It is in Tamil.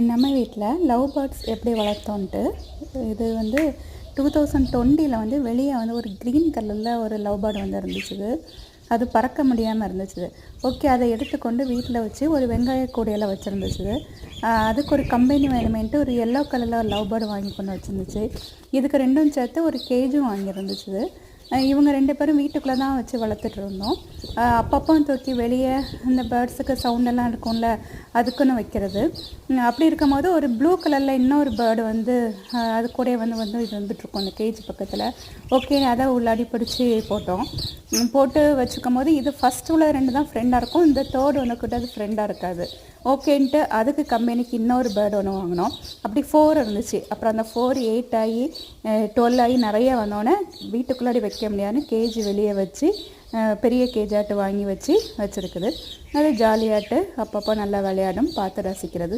நம்ம வீட்டில் லவ் பேர்ட்ஸ் எப்படி வளர்த்தோன்ட்டு இது வந்து 2020 வந்து வெளியே வந்து ஒரு க்ரீன் கலரில் ஒரு லவ் பேர்டு வந்து இருந்துச்சு. அது பறக்க முடியாமல் இருந்துச்சு. ஓகே, அதை எடுத்துக்கொண்டு வீட்டில் வச்சு ஒரு வெங்காய கூடையில் வச்சுருந்துச்சு. அதுக்கு ஒரு கம்பெனி வேணுமேன்ட்டு ஒரு எல்லோ கலரில் ஒரு லவ் பேர்டு வாங்கி கொண்டு வச்சுருந்துச்சு. இதுக்கு ரெண்டும் சேர்த்து ஒரு கேஜும் வாங்கியிருந்துச்சு. இவங்க 2 பேரும் வீட்டுக்குள்ளே தான் வச்சு வளர்த்துட்டு இருந்தோம். அப்பப்போ தூக்கி வெளியே இந்த பேர்ட்ஸுக்கு சவுண்டெல்லாம் இருக்கும்ல, அதுக்குன்னு வைக்கிறது. அப்படி இருக்கும்போது ஒரு ப்ளூ கலரில் இன்னொரு பேர்டு வந்து அது கூட வந்து இது வந்துட்டுருக்கோம் அந்த கேஜ் பக்கத்தில். ஓகே, அதை உள்ளாடி பிடிச்சி போட்டு வச்சுக்கும் போது இது ஃபஸ்ட்டு உள்ள 2 தான் ஃப்ரெண்டாக இருக்கும். இந்த தேர்டு ஒன்று கிட்ட அது ஃப்ரெண்டாக இருக்காது. ஓகேன்ட்டு அதுக்கு கம்பெனிக்கு இன்னொரு பேர்டு ஒன்று வாங்கினோம். அப்படி 4 இருந்துச்சு. அப்புறம் அந்த 4 8 ஆகி 12 ஆகி நிறைய வந்தோடனே வீட்டுக்குள்ளாடி வைக்க முடியாதுன்னு கேஜ் வெளியே வச்சு பெரிய கேஜாட்டு வாங்கி வச்சுருக்குது. அது ஜாலியாட்டு அப்பப்போ நல்லா விளையாடும், பார்த்து ரசிக்கிறது.